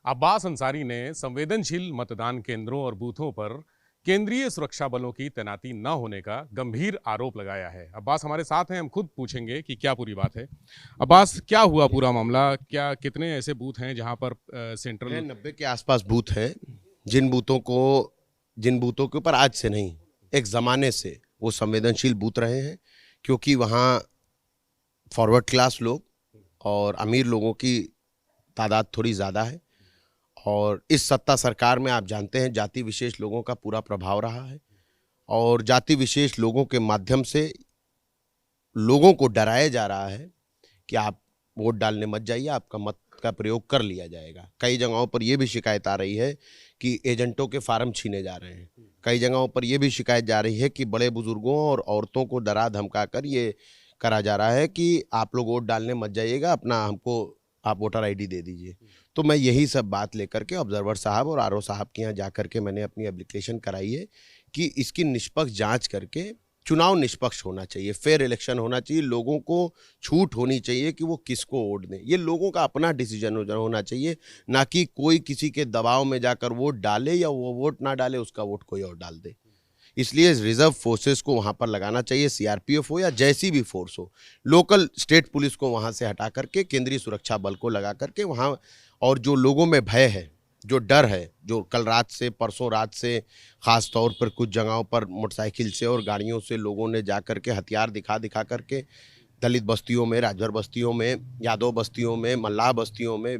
अब्बास अंसारी ने संवेदनशील मतदान केंद्रों और बूथों पर केंद्रीय सुरक्षा बलों की तैनाती न होने का गंभीर आरोप लगाया है। अब्बास हमारे साथ हैं, हम खुद पूछेंगे कि क्या पूरी बात है। अब्बास, क्या हुआ पूरा मामला? क्या कितने ऐसे बूथ हैं जहां पर सेंट्रल 90 के आसपास बूथ हैं। जिन बूथों को जिन बूथों के ऊपर आज से नहीं, एक ज़माने से वो संवेदनशील बूथ रहे हैं, क्योंकि वहाँ फॉरवर्ड क्लास लोग और अमीर लोगों की तादाद थोड़ी ज़्यादा है। और इस सत्ता सरकार में आप जानते हैं जाति विशेष लोगों का पूरा प्रभाव रहा है, और जाति विशेष लोगों के माध्यम से लोगों को डराया जा रहा है कि आप वोट डालने मत जाइए, आपका मत का प्रयोग कर लिया जाएगा। कई जगहों पर यह भी शिकायत आ रही है कि एजेंटों के फार्म छीने जा रहे हैं। कई जगहों पर यह भी शिकायत जा रही है कि बड़े बुजुर्गों और औरतों को डरा धमका कर ये करा जा रहा है कि आप लोग वोट डालने मत जाइएगा, अपना हमको आप वोटर आईडी दे दीजिए। तो मैं यही सब बात लेकर के ऑब्जर्वर साहब और आरओ साहब के यहाँ जा करके मैंने अपनी एप्लीकेशन कराई है कि इसकी निष्पक्ष जांच करके चुनाव निष्पक्ष होना चाहिए, फेयर इलेक्शन होना चाहिए, लोगों को छूट होनी चाहिए कि वो किसको वोट दें। ये लोगों का अपना डिसीजन होना चाहिए, ना कि कोई किसी के दबाव में जाकर वोट डाले या वो वोट ना डाले उसका वोट कोई और डाल दे। इसलिए रिजर्व फोर्सेस को वहाँ पर लगाना चाहिए, सीआरपीएफ हो या जैसी भी फोर्स हो, लोकल स्टेट पुलिस को वहाँ से हटा करके केंद्रीय सुरक्षा बल को लगा करके वहाँ। और जो लोगों में भय है, जो डर है, जो कल रात से परसों रात से ख़ास तौर पर कुछ जगहों पर मोटरसाइकिल से और गाड़ियों से लोगों ने जा कर के हथियार दिखा दिखा करके दलित बस्तियों में, राजभर बस्तियों में, यादव बस्तियों में, मल्लाह बस्तियों में,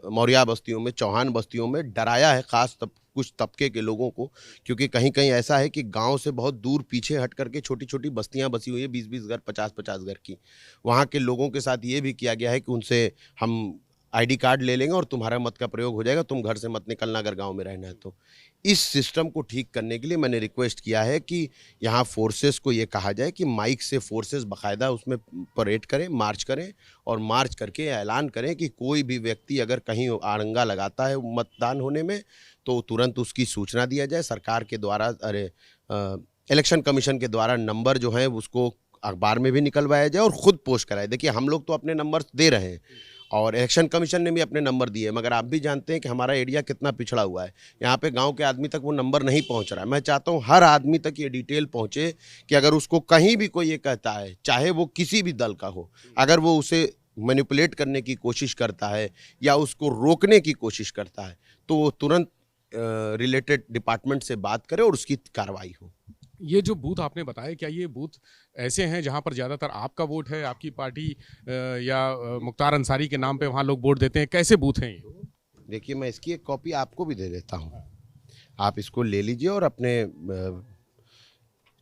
मौर्या बस्तियों में, चौहान बस्तियों में डराया है ख़ास कुछ तबके के लोगों को। क्योंकि कहीं कहीं ऐसा है कि गांव से बहुत दूर पीछे हट करके छोटी छोटी बस्तियां बसी हुई है, 20-20 घर, 50-50 घर की। वहाँ के लोगों के साथ ये भी किया गया है कि उनसे हम आईडी कार्ड ले लेंगे और तुम्हारा मत का प्रयोग हो जाएगा, तुम घर से मत निकलना अगर गांव में रहना है तो। इस सिस्टम को ठीक करने के लिए मैंने रिक्वेस्ट किया है कि यहाँ फोर्सेस को ये कहा जाए कि माइक से फोर्सेस बाकायदा उसमें परेड करें, मार्च करें, और मार्च करके ऐलान करें कि कोई भी व्यक्ति अगर कहीं आड़ंगा लगाता है मतदान होने में तो तुरंत उसकी सूचना दिया जाए सरकार के द्वारा। इलेक्शन कमीशन के द्वारा नंबर जो है उसको अखबार में भी निकलवाया जाए और ख़ुद पोस्ट कराए। देखिए, हम लोग तो अपने नंबर दे रहे हैं और इलेक्शन कमीशन ने भी अपने नंबर दिए, मगर आप भी जानते हैं कि हमारा एरिया कितना पिछड़ा हुआ है। यहाँ पे गांव के आदमी तक वो नंबर नहीं पहुँच रहा है। मैं चाहता हूँ हर आदमी तक ये डिटेल पहुँचे कि अगर उसको कहीं भी कोई ये कहता है, चाहे वो किसी भी दल का हो, अगर वो उसे मैनिपुलेट करने की कोशिश करता है या उसको रोकने की कोशिश करता है, तो वो तुरंत रिलेटेड डिपार्टमेंट से बात करे और उसकी कार्रवाई हो। ये जो बूथ आपने बताया, क्या ये बूथ ऐसे हैं जहां पर ज़्यादातर आपका वोट है, आपकी पार्टी या मुख्तार अंसारी के नाम पे वहां लोग वोट देते हैं? कैसे बूथ हैं ये? देखिए, मैं इसकी एक कॉपी आपको भी दे देता हूँ, आप इसको ले लीजिए और अपने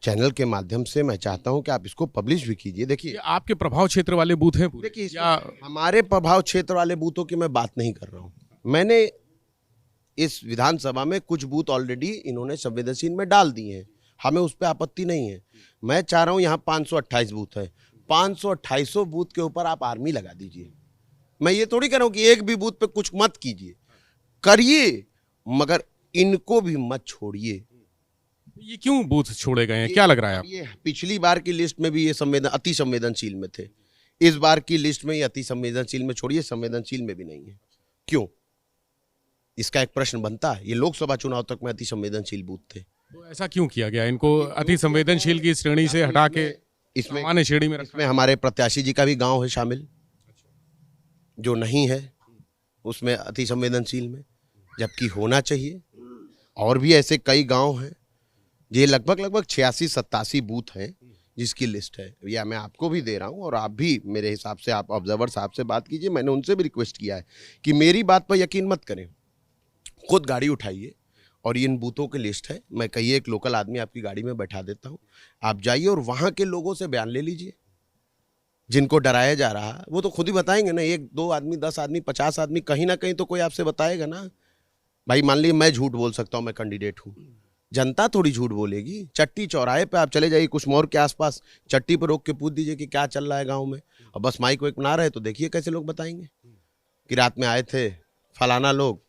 चैनल के माध्यम से मैं चाहता हूं कि आप इसको पब्लिश भी कीजिए। देखिए, आपके प्रभाव क्षेत्र वाले बूथ हैं पूरे? देखिए, हमारे प्रभाव क्षेत्र वाले बूथों की मैं बात नहीं कर रहा हूँ। मैंने इस विधानसभा में कुछ बूथ ऑलरेडी इन्होंने संवेदनशील में डाल दिए हैं, हमें उस पर आपत्ति नहीं है। मैं चाह रहा हूँ यहाँ 528 बूथ है, 528 बूथ के ऊपर आप आर्मी लगा दीजिए। मैं ये थोड़ी कह रहा हूँ कि एक भी बूथ पे कुछ मत कीजिए, करिए, मगर इनको भी मत छोड़िए। ये क्यों बूथ छोड़े गए हैं, क्या लग रहा है आपको? ये पिछली बार की लिस्ट में भी ये अति संवेदनशील में थे, इस बार की लिस्ट में ये अति संवेदनशील में छोड़िए, संवेदनशील में भी नहीं है। क्यों? इसका एक प्रश्न बनता है। ये लोकसभा चुनाव तक में अति संवेदनशील बूथ थे, तो ऐसा क्यों किया गया? इनको अति संवेदनशील की श्रेणी से हटा के सामान्य श्रेणी में इसमें हमारे प्रत्याशी जी का भी गांव है शामिल, जो नहीं है उसमें अति संवेदनशील में, जबकि होना चाहिए। और भी ऐसे कई गांव हैं, ये लगभग 86-87 बूथ हैं जिसकी लिस्ट है, या मैं आपको भी दे रहा हूं, और आप भी मेरे हिसाब से आप ऑब्जर्वर साहब से बात कीजिए। मैंने उनसे भी रिक्वेस्ट किया है कि मेरी बात पर यकीन मत करें, खुद गाड़ी उठाइए और इन बूथों की लिस्ट है, मैं कहिए एक लोकल आदमी आपकी गाड़ी में बैठा देता हूं, आप जाइए और वहां के लोगों से बयान ले लीजिए। जिनको डराया जा रहा है वो तो खुद ही बताएंगे ना, 1-2 आदमी, 10 आदमी, 50 आदमी, कहीं ना कहीं तो कोई आपसे बताएगा ना। भाई मान लीजिए मैं झूठ बोल सकता हूं, मैं कैंडिडेट हूं, जनता थोड़ी झूठ बोलेगी। चट्टी चौराहे पे आप चले जाइए, कुशमोर के आसपास, चट्टी पर रोक के पूछ दीजिए कि क्या चल रहा है गाँव में, और बस माइक वाइक बना रहे तो देखिए कैसे लोग बताएंगे कि रात में आए थे फलाना लोग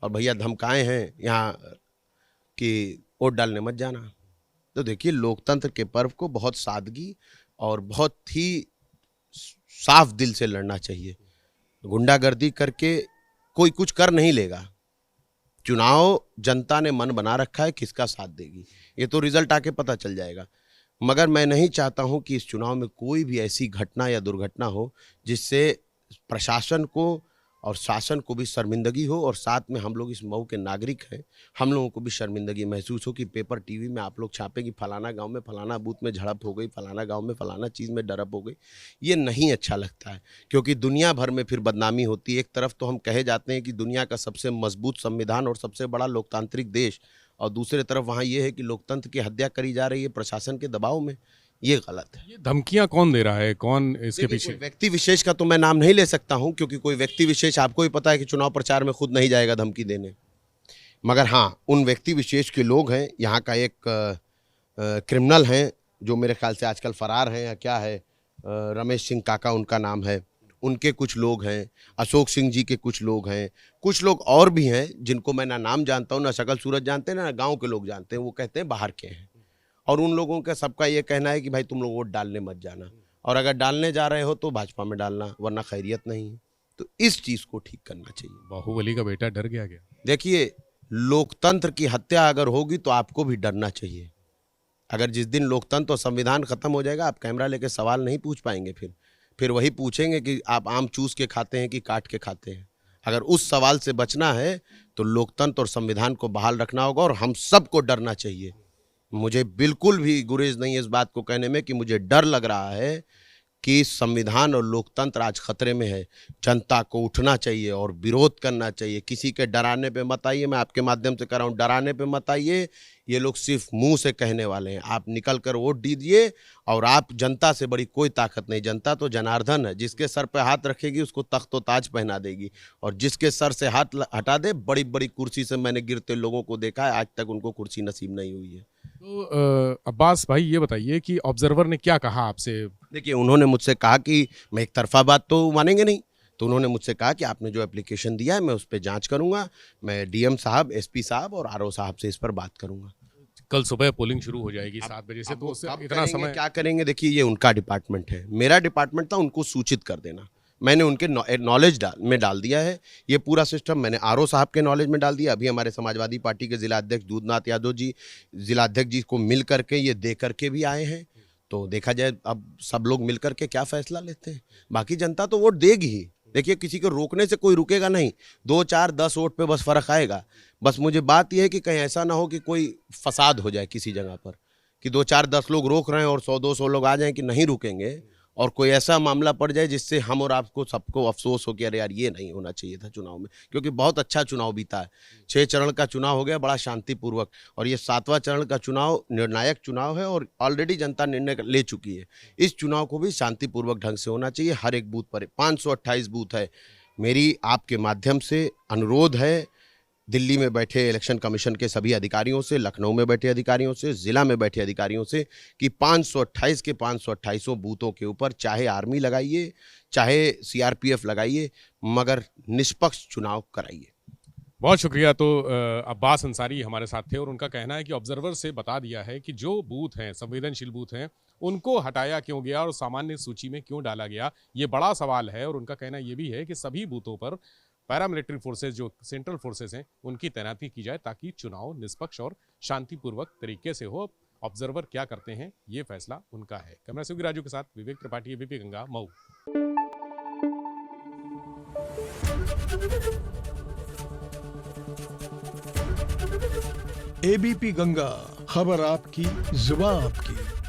और भैया धमकाए हैं यहाँ कि वोट डालने मत जाना। तो देखिए, लोकतंत्र के पर्व को बहुत सादगी और बहुत ही साफ दिल से लड़ना चाहिए। गुंडागर्दी करके कोई कुछ कर नहीं लेगा। चुनाव जनता ने मन बना रखा है किसका साथ देगी, ये तो रिजल्ट आके पता चल जाएगा। मगर मैं नहीं चाहता हूं कि इस चुनाव में कोई भी ऐसी घटना या दुर्घटना हो जिससे प्रशासन को और शासन को भी शर्मिंदगी हो, और साथ में हम लोग इस मऊ के नागरिक हैं, हम लोगों को भी शर्मिंदगी महसूस हो कि पेपर टीवी में आप लोग छापे कि फलाना गांव में फलाना बूथ में झड़प हो गई, फलाना गांव में फलाना चीज़ में डरप हो गई। ये नहीं अच्छा लगता है, क्योंकि दुनिया भर में फिर बदनामी होती है। एक तरफ तो हम कहे जाते हैं कि दुनिया का सबसे मजबूत संविधान और सबसे बड़ा लोकतांत्रिक देश, और दूसरे तरफ वहाँ ये है कि लोकतंत्र की हत्या करी जा रही है प्रशासन के दबाव में। ये गलत है। ये धमकियां कौन दे रहा है, कौन इसके देखिए, पीछे? कोई व्यक्ति विशेष का तो मैं नाम नहीं ले सकता हूं, क्योंकि कोई व्यक्ति विशेष आपको ही पता है कि चुनाव प्रचार में खुद नहीं जाएगा धमकी देने। मगर हाँ, उन व्यक्ति विशेष के लोग हैं। यहाँ का एक क्रिमिनल हैं जो मेरे ख्याल से आजकल फरार हैं या क्या है, रमेश सिंह काका उनका नाम है, उनके कुछ लोग हैं, अशोक सिंह जी के कुछ लोग हैं, कुछ लोग और भी हैं जिनको मैं ना नाम जानता हूँ, ना शक्ल सूरत जानते हैं, ना गाँव के लोग जानते हैं। वो कहते हैं बाहर के हैं, और उन लोगों का सबका ये कहना है कि भाई तुम लोग वोट डालने मत जाना, और अगर डालने जा रहे हो तो भाजपा में डालना, वरना खैरियत नहीं है। तो इस चीज़ को ठीक करना चाहिए। बाहुबली का बेटा डर गया क्या? देखिए, लोकतंत्र की हत्या अगर होगी तो आपको भी डरना चाहिए। अगर जिस दिन लोकतंत्र और संविधान खत्म हो जाएगा, आप कैमरा लेके सवाल नहीं पूछ पाएंगे। फिर वही पूछेंगे कि आप आम चूस के खाते हैं कि काट के खाते हैं। अगर उस सवाल से बचना है तो लोकतंत्र और संविधान को बहाल रखना होगा, और हम सबको डरना चाहिए। मुझे बिल्कुल भी गुरेज नहीं है इस बात को कहने में कि मुझे डर लग रहा है कि संविधान और लोकतंत्र आज खतरे में है। जनता को उठना चाहिए और विरोध करना चाहिए। किसी के डराने पे मत आइए, मैं आपके माध्यम से कह रहा हूँ, डराने पे मत आइए। ये लोग सिर्फ मुंह से कहने वाले हैं। आप निकल कर वोट दीजिए, और आप, जनता से बड़ी कोई ताकत नहीं। जनता तो जनार्दन है, जिसके सर पे हाथ रखेगी उसको तख्त व ताज पहना देगी, और जिसके सर से हाथ हटा दे, बड़ी बड़ी कुर्सी से मैंने गिरते लोगों को देखा है, आज तक उनको कुर्सी नसीब नहीं हुई है। तो अब्बास भाई ये बताइए कि ऑब्जर्वर ने क्या कहा आपसे? देखिए, उन्होंने मुझसे कहा कि मैं एक तरफा बात तो मानेंगे नहीं, तो उन्होंने मुझसे कहा कि आपने जो एप्लीकेशन दिया है मैं उस पर जांच करूंगा, मैं डीएम साहब, एसपी साहब और आरओ साहब से इस पर बात करूंगा। कल सुबह पोलिंग शुरू हो जाएगी 7 बजे से, तो उससे इतना समय क्या करेंगे? देखिए, ये उनका डिपार्टमेंट है, मेरा डिपार्टमेंट था उनको सूचित कर देना। मैंने उनके नॉलेज में डाल दिया है ये पूरा सिस्टम। मैंने आरओ साहब के नॉलेज में डाल दिया। अभी हमारे समाजवादी पार्टी के जिला अध्यक्ष दूधनाथ यादव जी जिला अध्यक्ष जी को मिल करके ये दे करके भी आए हैं। तो देखा जाए अब सब लोग मिल करके क्या फैसला लेते हैं। बाकी जनता तो वोट देगी ही। देखिए, किसी को रोकने से कोई रुकेगा नहीं। 2, 4, 10 वोट पे बस फर्क आएगा। बस मुझे बात यह है कि कहीं ऐसा ना हो कि कोई फसाद हो जाए किसी जगह पर, कि 2, 4, 10 लोग रोक रहे हैं और 100, 200 लोग आ जाएं कि नहीं रुकेंगे, और कोई ऐसा मामला पड़ जाए जिससे हम और आपको सबको अफसोस हो कि अरे यार ये नहीं होना चाहिए था चुनाव में। क्योंकि बहुत अच्छा चुनाव बीता है। 6 चरण का चुनाव हो गया बड़ा शांतिपूर्वक, और ये 7वां चरण का चुनाव निर्णायक चुनाव है, और ऑलरेडी जनता निर्णय ले चुकी है। इस चुनाव को भी शांतिपूर्वक ढंग से होना चाहिए। हर एक बूथ पर 528 बूथ है। मेरी आपके माध्यम से अनुरोध है दिल्ली में बैठे इलेक्शन कमीशन के सभी अधिकारियों से, लखनऊ में बैठे अधिकारियों से, जिला में बैठे अधिकारियों से, कि 528 के 528 बूथों के ऊपर चाहे आर्मी लगाइए, चाहे सीआरपीएफ लगाइए, मगर निष्पक्ष चुनाव कराइए। बहुत शुक्रिया। तो अब्बास अंसारी हमारे साथ थे, और उनका कहना है कि ऑब्जर्वर से बता दिया है कि जो बूथ हैं, संवेदनशील बूथ हैं, उनको हटाया क्यों गया और सामान्य सूची में क्यों डाला गया, ये बड़ा सवाल है। और उनका कहना ये भी है कि सभी बूथों पर पैरामिलिट्री फोर्सेज, जो सेंट्रल फोर्सेज हैं, उनकी तैनाती की जाए ताकि चुनाव निष्पक्ष और शांतिपूर्वक तरीके से हो। ऑब्जर्वर क्या करते हैं ये फैसला उनका है। कैमरा से राजू के साथ विवेक त्रिपाठी, एबीपी गंगा, मऊ। एबीपी गंगा, खबर आपकी, जुबान आपकी।